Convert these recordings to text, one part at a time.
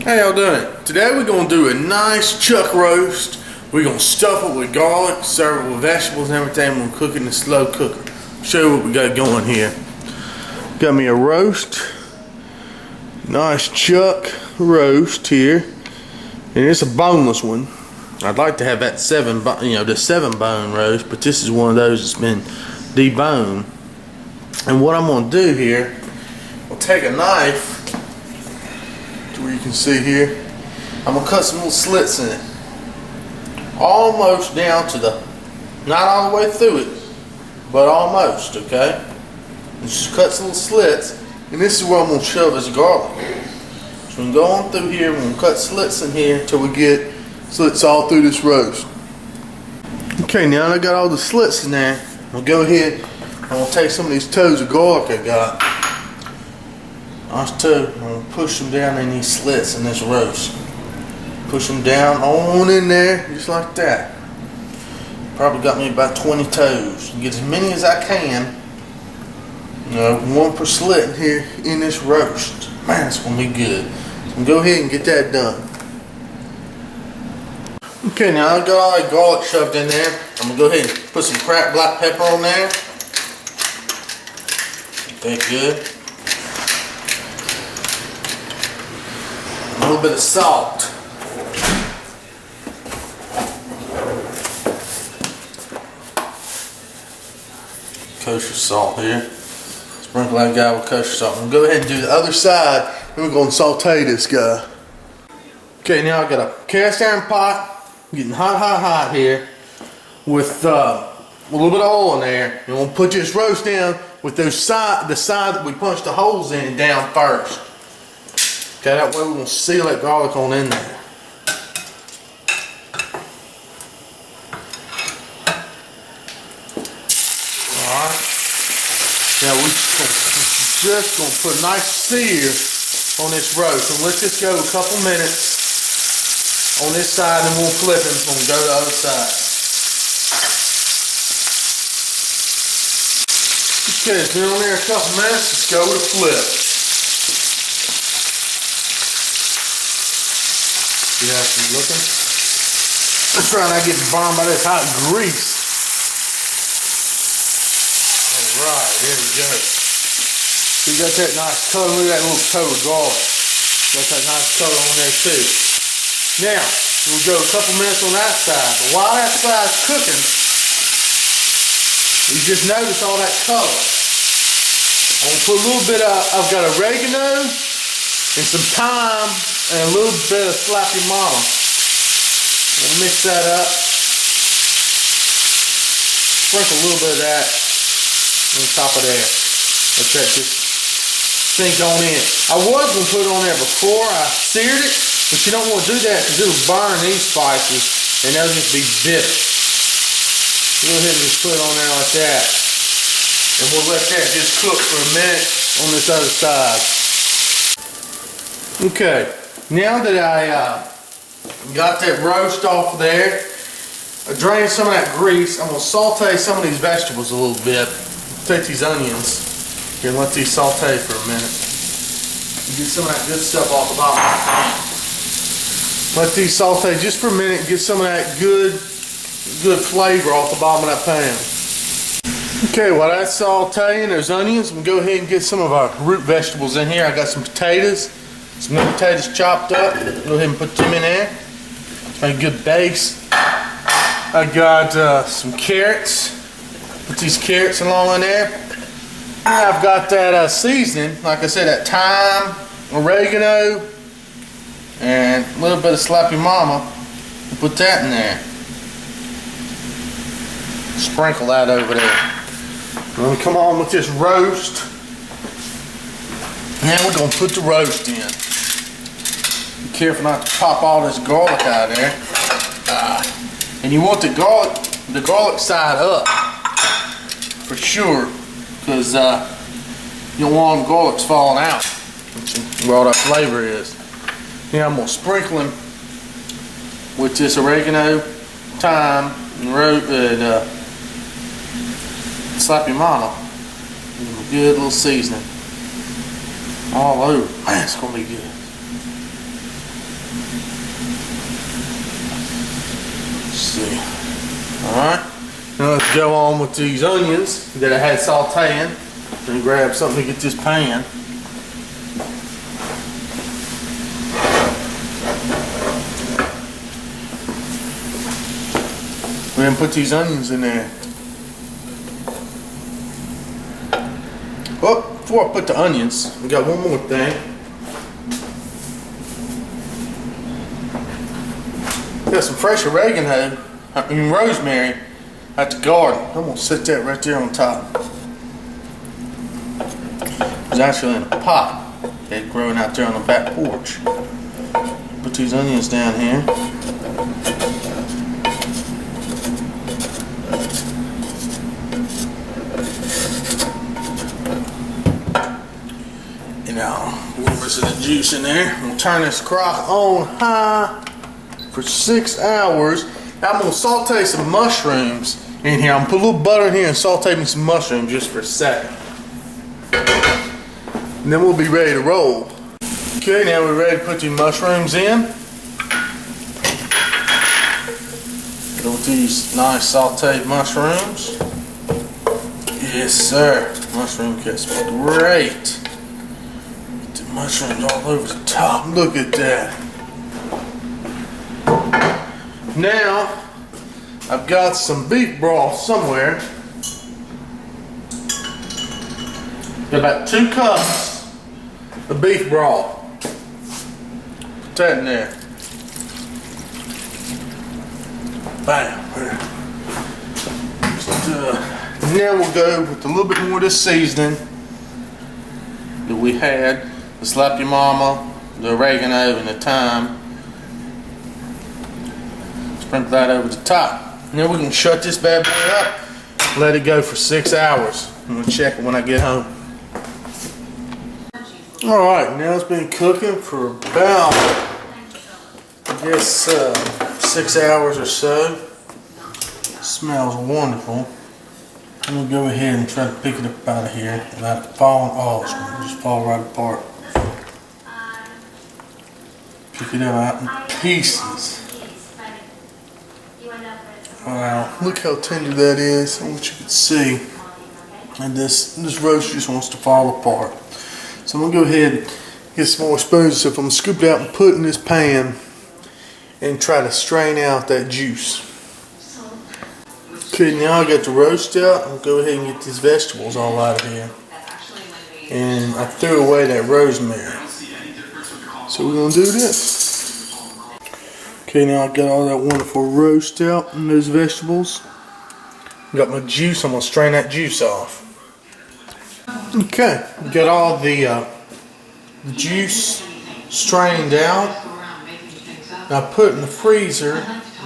How y'all doing? Today we're going to do a nice chuck roast. We're going to stuff it with garlic, serve it with vegetables and everything. We're going to cook it in a slow cooker. Show you what we got going here. Got me a roast. Nice chuck roast here. And it's a boneless one. I'd like to have that the 7-bone roast, but this is one of those that's been deboned. And what I'm going to do here, I'll take a knife to where you can see here. I'm going to cut some little slits in it. Almost down to not all the way through it, but almost, okay? Just cut some little slits, and this is where I'm going to shove this garlic. So I'm going to go on through here, we're going to cut slits in here until we get slits all through this roast. Okay, now that I got all the slits in there, I'll go ahead, I'm going to take some of these toes of garlic I got. Nice toe, I'm going to push them down in these slits in this roast. Push them down on in there, just like that. Probably got me about 20 toes. Get as many as I can. One per slit in here in this roast. Man, it's going to be good. So go ahead and get that done. Okay, now I've got all that garlic shoved in there. I'm going to go ahead and put some cracked black pepper on there. Get that good. A little bit of salt. Kosher salt here. Sprinkle that guy with kosher salt. I'm going to go ahead and do the other side, and we're going to saute this guy. Okay, now I've got a cast iron pot, getting hot here, with a little bit of oil in there. And we'll put this roast down with the side that we punched the holes in down first. Okay, that way we're going to seal that garlic on in there. Alright. Now we're just going to put a nice sear on this roast and let this go a couple minutes on this side, and we'll flip it and we'll go to the other side. Okay, it's been on there a couple minutes. Let's go with a flip. See how she's looking? Let's try not getting burned by this hot grease. Alright, here we go. So you got that nice color. Look at that little coat of garlic. Got that nice color on there too. Now, we'll go a couple minutes on that side. But while that side's cooking, you just notice all that color. I'm going to put a little bit of, I've got oregano and some thyme and a little bit of slappy mama. We'll mix that up. Sprinkle a little bit of that on top of there. Let that just sink on in. I was going to put it on there before I seared it, but you don't want to do that because it'll burn these spices and they'll just be bitter. Go ahead and just put it on there like that. And we'll let that just cook for a minute on this other side. Okay, now that I got that roast off of there, I drained some of that grease. I'm going to saute some of these vegetables a little bit. Take these onions here and let these saute for a minute. Get some of that good stuff off the bottom. Let these saute just for a minute. Get some of that good flavor off the bottom of that pan. Okay, while that's sauteing those onions, I'm going to go ahead and get some of our root vegetables in here. I got some potatoes. Some new potatoes chopped up. Go ahead and put them in there. Make a good base. I got some carrots. Put these carrots along in there. And I've got that seasoning, like I said, that thyme, oregano, and a little bit of slappy mama. Put that in there. Sprinkle that over there. We're going to come on with this roast. Now we're going to put the roast in. Be careful not to pop all this garlic out of there. And you want the garlic side up for sure, because you don't want garlics falling out, which is where all that flavor is. Now I'm going to sprinkle them with this oregano, thyme, and slappy mama. Good little seasoning all over. Man, it's going to be good. Let's see. Alright. Now let's go on with these onions that I had sauteing. And grab something to get this pan. We're going to put these onions in there. Oh, before I put the onions, we got one more thing. Got some fresh oregano, rosemary at the garden. I'm going to set that right there on top. It's actually in a pot. It's growing out there on the back porch. Put these onions down here. And now, a little bit of the juice in there. We'll turn this crock on high for 6 hours. Now I'm going to saute some mushrooms in here. I'm going to put a little butter in here and saute me some mushrooms just for a second. And then we'll be ready to roll. Okay, now we're ready to put these mushrooms in. Go with these nice sauteed mushrooms. Yes, sir. Mushroom gets great. Get the mushrooms all over the top. Look at that. Now, I've got some beef broth somewhere. Got about 2 cups of beef broth. Put that in there. Bam. Now we'll go with a little bit more of this seasoning that we had. The Slap Your Mama, the oregano, and the thyme. Sprinkle that over the top. Now we can shut this bad boy up. Let it go for 6 hours. I'm going to check it when I get home. Alright, now it's been cooking for about, I guess, 6 hours or so. It smells wonderful. I'm going to go ahead and try to pick it up out of here without falling off. It's going to just fall right apart. Pick it up out in pieces. Wow, look how tender that is. I want you can see. And this roast just wants to fall apart. So I'm going to go ahead and get some more spoons. So if I'm going to scoop it out and put it in this pan and try to strain out that juice. Okay, now I got the roast out. I'll go ahead and get these vegetables all out of here. And I threw away that rosemary. So we're going to do this. Okay, now I got all that wonderful roast out and those vegetables. Got my juice. I'm going to strain that juice off. Okay, got all the juice strained out. Now I put it in the freezer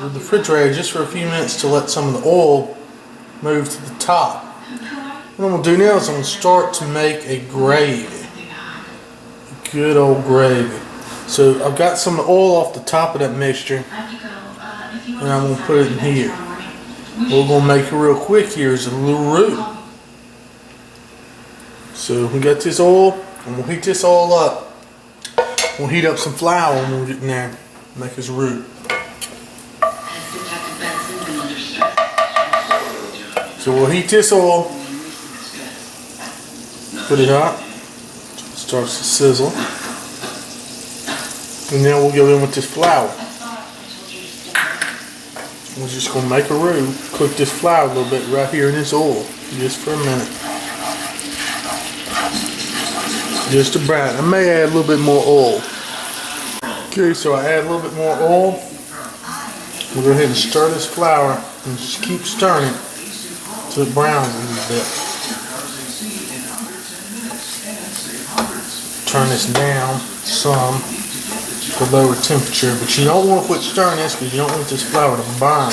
with the refrigerator just for a few minutes to let some of the oil move to the top. What I'm going to do now is I'm going to start to make a gravy. A good old gravy. So I've got some of the oil off the top of that mixture and I'm going to put it in here. What we're going to make it real quick here is a little roux. So we got this oil, and we'll heat this all up. We'll heat up some flour when we get in there. Make us roux. So we'll heat this oil. Put it out. It starts to sizzle. And then we'll go in with this flour. We're just going to make a roux. Cook this flour a little bit right here in this oil. Just for a minute. Just to brown. I may add a little bit more oil. Okay, so I add a little bit more oil. We'll go ahead and stir this flour and just keep stirring it until it browns a little bit. Turn this down some to lower temperature, but you don't want to quit stirring this because you don't want this flour to burn.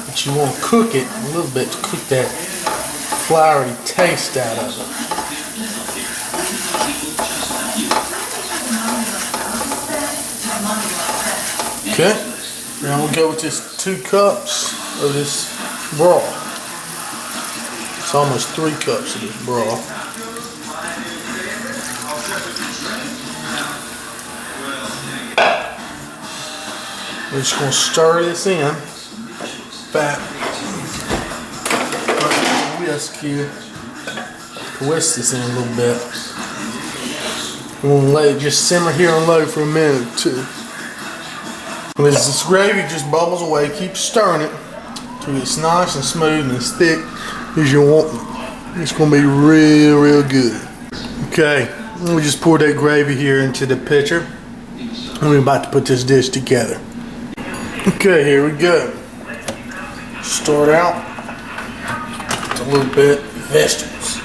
But you want to cook it a little bit to cook that floury taste out of it. Okay, now we'll go with just 2 cups of this broth. It's almost 3 cups of this broth. We're just going to stir this in. Back. Whisk here. Whisk this in a little bit. We're going to let it just simmer here on low for a minute or two. And as this gravy just bubbles away, keep stirring it till it's nice and smooth and as thick as you want it. It's going to be real, real good. Okay, we just poured that gravy here into the pitcher. And we're about to put this dish together. Okay, here we go. Start out with a little bit of vegetables.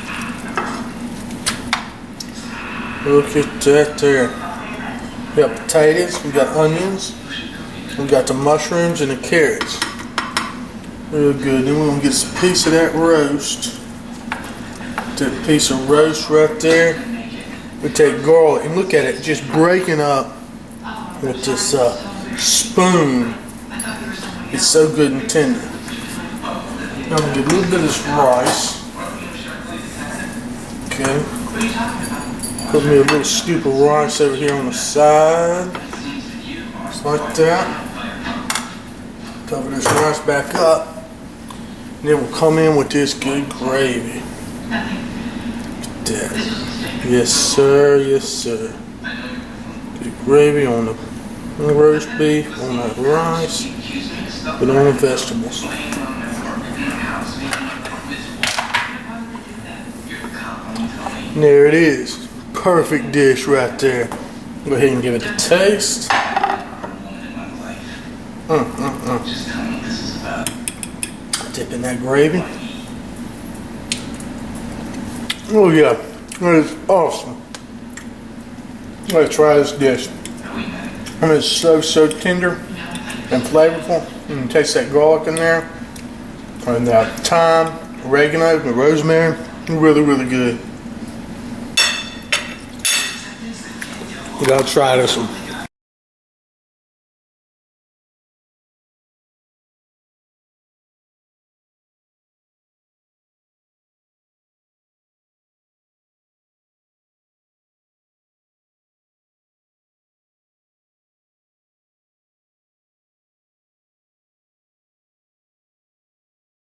Look at that there. We got potatoes, we got onions, we got the mushrooms and the carrots. Real good. Then we're going to get a piece of that roast. That piece of roast right there. We take garlic and look at it just breaking up with this spoon. It's so good and tender. Now I'm going to get a little bit of this rice. Okay. Put me a little scoop of rice over here on the side. Just like that. Cover this rice back up. And then we'll come in with this good gravy. Look at that. Yes sir, yes sir. Good gravy on the roast beef, on that rice, but on the vegetables. And there it is. Perfect dish right there. Go ahead and give it a taste. Dip in that gravy. Oh yeah, that is awesome. Let's try this dish. And it's so tender and flavorful. You can taste that garlic in there, and thyme, oregano, and rosemary. Really, really good. You gotta try this one.